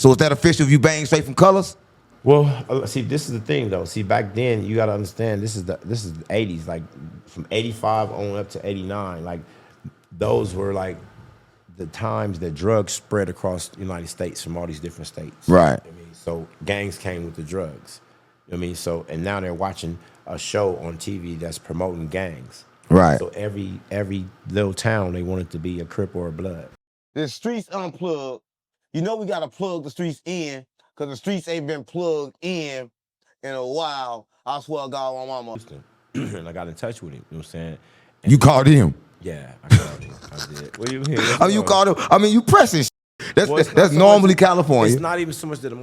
So is that official if you bang straight from colors? Well, see, this is the thing though. See, back then you got to understand this is the '80s, like from '85 on up to '89. Like those were like the times that drugs spread across the United States from all these different states. Right. I mean, so gangs came with the drugs. I mean, so and now they're watching a show on TV that's promoting gangs. Right. So every little town they want it to be a Crip or a Blood. The streets unplugged. You know we gotta plug the streets in, cause the streets ain't been plugged in a while. I swear to God, my mama. And I got in touch with him. You know what I'm saying? And You called him. Yeah, I called him. I did. What do you mean? Oh, you called him. I mean, you pressing. That's Well, it's not that's so normally much- California. It's not even so much that I'm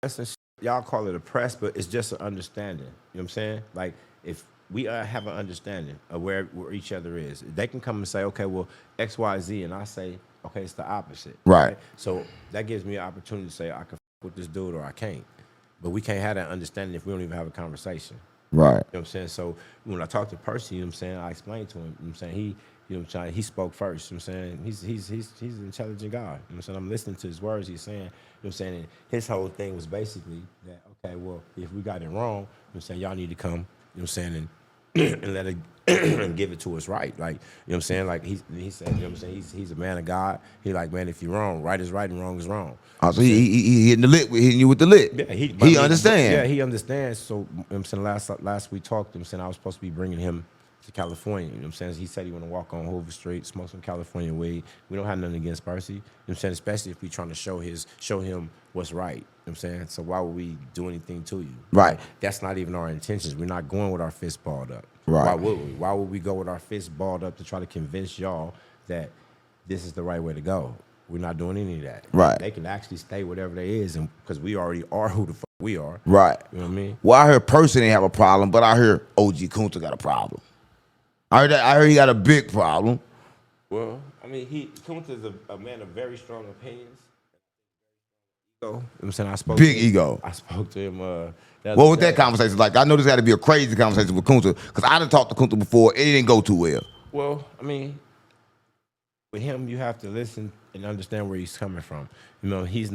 pressing. Y'all call it a press, but it's just an understanding. You know what I'm saying? Like if we have an understanding of where each other is, they can come and say, okay, well, X, Y, Z, and I say, okay, it's the opposite. Right. So that gives me an opportunity to say I can f with this dude or I can't. But we can't have that understanding if we don't even have a conversation. Right. You know what I'm saying? So when I talked to Percy, you know what I'm saying, I explained to him, you know what I'm saying, you know what I'm saying, he spoke first, you know what I'm saying? He's an intelligent guy. You know what I'm saying? I'm listening to his words he's saying, you know what I'm saying? And his whole thing was basically that, okay, well, if we got it wrong, you know what I'm saying, y'all need to come, you know what I'm saying, and and let it and give it to us right. Like, you know what I'm saying? Like he said, you know what I'm saying, he's a man of God. He like, man, if you're wrong, right is right and wrong is wrong. Oh, so he hitting the lit, hitting you with the lit. Yeah, he understands. Yeah, he understands. So, you know what I'm saying, last we talked, you know what I'm saying, I was supposed to be bringing him to California. You know what I'm saying? He said he want to walk on Hoovers Street, smoke some California weed. We don't have nothing against Percy. You know what I'm saying? Especially if we trying to show him what's right. You know what I'm saying? So why would we do anything to you? Right. That's not even our intentions. We're not going with our fists balled up. Right. Why would we? Why would we go with our fists balled up to try to convince y'all that this is the right way to go? We're not doing any of that. Right. They can actually stay whatever they is, and because we already are who the fuck we are. Right. You know what I mean? Well, I heard Percy didn't have a problem, but I heard OG Kunta got a problem. I heard he got a big problem. Well, I mean, Kunta's a man of very strong opinions. You know what I'm saying? I spoke Big to him, ego. I spoke to him. What was that conversation like? I know this had to be a crazy conversation with Kunta, because I done talked to Kunta before. It didn't go too well. Well, I mean, with him, you have to listen and understand where he's coming from. You know, he's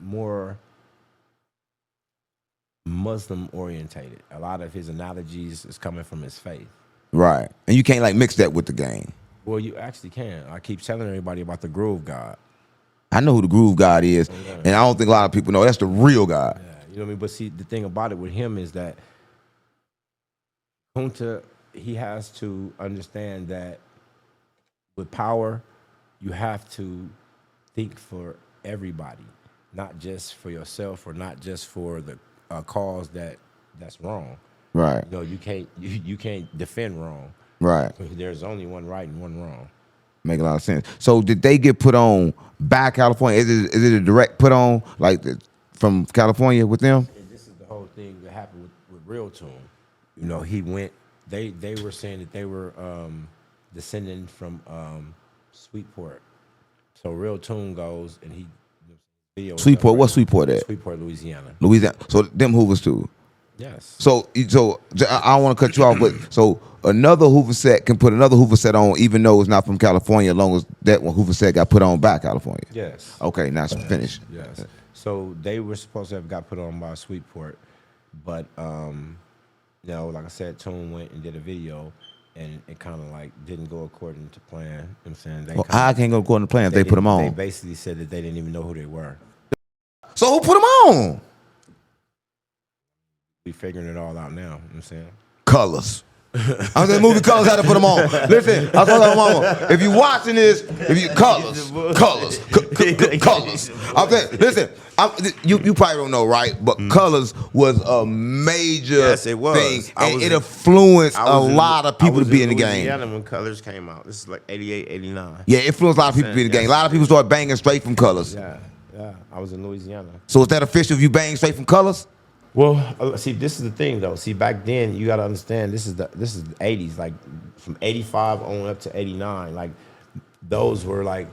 more Muslim orientated. A lot of his analogies is coming from his faith. Right. And you can't like mix that with the game. Well, you actually can. I keep telling everybody about the Groove God. I know who the Groove God is, and I don't think a lot of people know that's the real God. Yeah, you know what I mean? But see, the thing about it with him is that Kunta, he has to understand that with power, you have to think for everybody, not just for yourself or not just for the cause that's wrong. Right. You know, you can't defend wrong. Right. There's only one right and one wrong. Make a lot of sense. So did they get put on by California? Is it a direct put on like from California with them? And this is the whole thing that happened with Real Toon. You know, he went. They were saying that they were descending from Sweetport. So Real Toon goes and he video. Sweetport. What's Sweetport at? Sweetport, Louisiana. Louisiana. So them Hoovers too. Yes. So I don't want to cut you off, but so another Hoover set can put another Hoover set on, even though it's not from California, as long as that one Hoover set got put on by California. Yes. Okay, now it's finished. Yes. So they were supposed to have got put on by Sweetport, but you know, like I said, Toon went and did a video, and it kind of like didn't go according to plan. You know what I'm saying? They I can't go according to plan if they put them on. They basically said that they didn't even know who they were. So who put them on? We figuring it all out now. You know what I'm saying? Colors. I'm saying movie Colors had to put them on. Listen, I told my mama, if you watching this, if you colors. I'm saying, listen, you probably don't know, right? But Colors was a major thing, and it influenced a lot of people to be in the game. Louisiana when Colors came out. This is like 88, 89. Yeah, it influenced a lot of people to be in the game. A lot of people started banging straight from Colors. Yeah. I was in Louisiana. So is that official if you bang straight from Colors? Well, see, this is the thing though. See, back then you got to understand this is the '80s, like from '85 on up to '89. Like those were like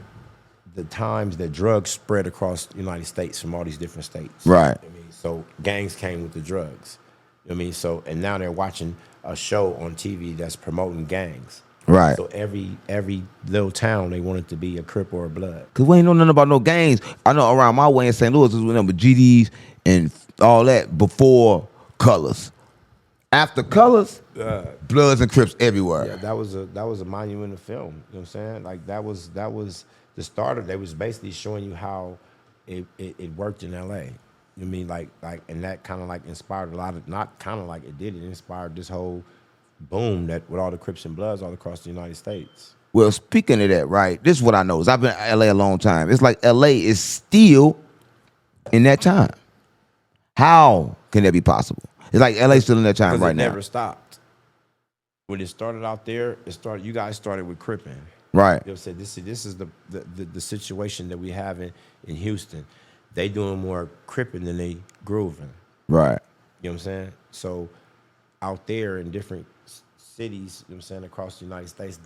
the times that drugs spread across the United States from all these different states. Right. You know what I mean, so gangs came with the drugs. You know what I mean, so and now they're watching a show on TV that's promoting gangs. Right. So every little town they wanted to be a Crip or a Blood. Cause we ain't know nothing about no gangs. I know around my way in St. Louis, it was with GDs and all that before Colors. After Colors, Bloods and Crips everywhere. Yeah, that was a monumental film. You know what I'm saying? Like that was the starter. They was basically showing you how it worked in LA. You know what I mean? Like and that kind of like inspired a lot of, not kind of like it did, it inspired this whole boom that with all the Crips and Bloods all across the United States. Well, speaking of that, right, this is what I know. I've been in LA a long time. It's like LA is still in that time. How can that be possible? It's like LA still in that time right now. It never stopped. When it started out there, you guys started with Cripping. Right. You know what I'm saying? This is the situation that we have in Houston. They doing more Cripping than they grooving. Right. You know what I'm saying? So out there in different cities, you know what I'm saying, across the United States,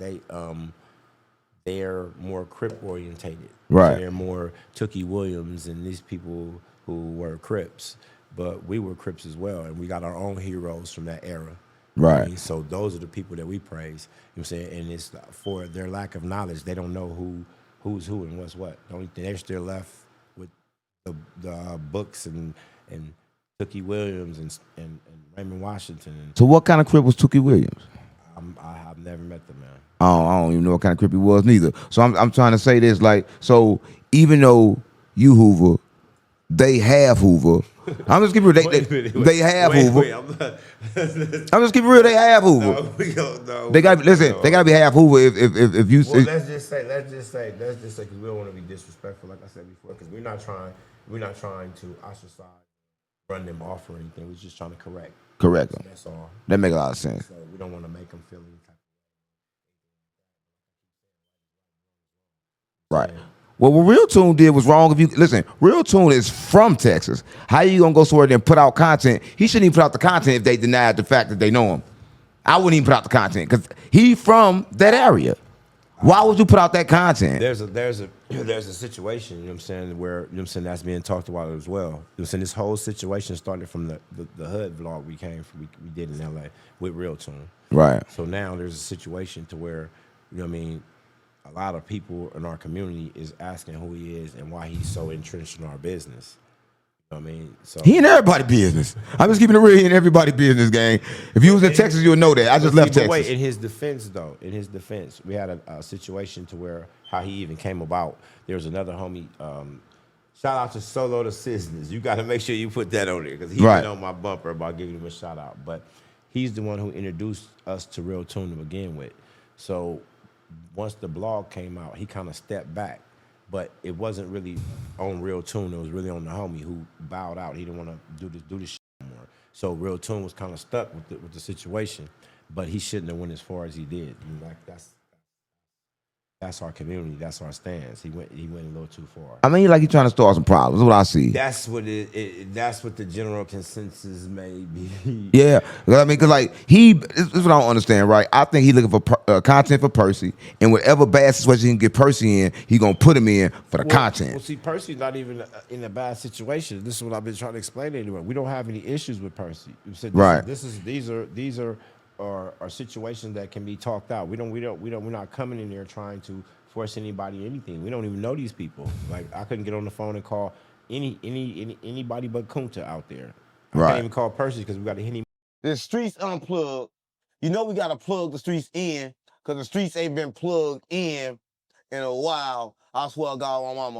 they're more Crip orientated. Right. They're more Tookie Williams and these people who were Crips. But we were Crips as well, and we got our own heroes from that era. Right. You know I mean? So those are the people that we praise. You know what I'm saying? And it's for their lack of knowledge. They don't know who's who and what's what. The only thing they're still left with the books and Tookie Williams and Raymond Washington. So what kind of Crip was Tookie Williams? I've never met the man. I don't even know what kind of Crip he was neither. So I'm trying to say this, like, so even though you Hoover, they have Hoover. I'm just keeping real. They have Hoover. I'm just keeping real. They have Hoover. No. They got listen. They got to be half Hoover if you. Well, let's just say, because we don't want to be disrespectful, like I said before, because we're not trying to ostracize, run them off or anything. We're just trying to correct. Correct them. That's all. That make a lot of sense. So we don't want to make them feel any type of right. Well, what Real Toon did was wrong. If you listen, Real Toon is from Texas. How you gonna go somewhere and put out content? He shouldn't even put out the content if they denied the fact that they know him. I wouldn't even put out the content because he from that area. Why would you put out that content? There's a situation, you know what I'm saying, where, you know what I'm saying, that's being talked about as well. You know what I'm saying? This whole situation started from the hood vlog we did in LA with Real Toon. Right. So now there's a situation to where, you know what I mean, a lot of people in our community is asking who he is and why he's so entrenched in our business. You know what I mean? So he in everybody's business. I'm just keeping it real. He in everybody's business, gang. If you was in Texas, you would know that. I just left Texas. Wait, in his defense, we had a situation to where how he even came about. There was another homie. Shout out to Solo the Sizzlers. You got to make sure you put that on there because he went on my bumper about giving him a shout out. But he's the one who introduced us to Real Toon to begin with. So once the blog came out, he kind of stepped back. But it wasn't really on Real Toon. It was really on the homie who bowed out. He didn't want to do this shit anymore. So Real Toon was kind of stuck with the situation. But he shouldn't have went as far as he did. And like that's our community. That's our stance. He went a little too far. I mean, like he's trying to start some problems. That's what I see. That's what that's what the general consensus may be. Yeah, I mean, because like this is what I don't understand, right? I think he's looking for content for Percy, and whatever bad situation he can get Percy in, he's gonna put him in for the content. Well, see, Percy's not even in a bad situation. This is what I've been trying to explain to anyone. We don't have any issues with Percy. You said right. These are situations that can be talked out. We're not coming in there trying to force anybody anything. We don't even know these people. Like I couldn't get on the phone and call anybody but Kunta out there. I can't even call Percy because we got to hit him. The streets unplugged. You know we gotta plug the streets in because the streets ain't been plugged in a while. I swear to God, my mama.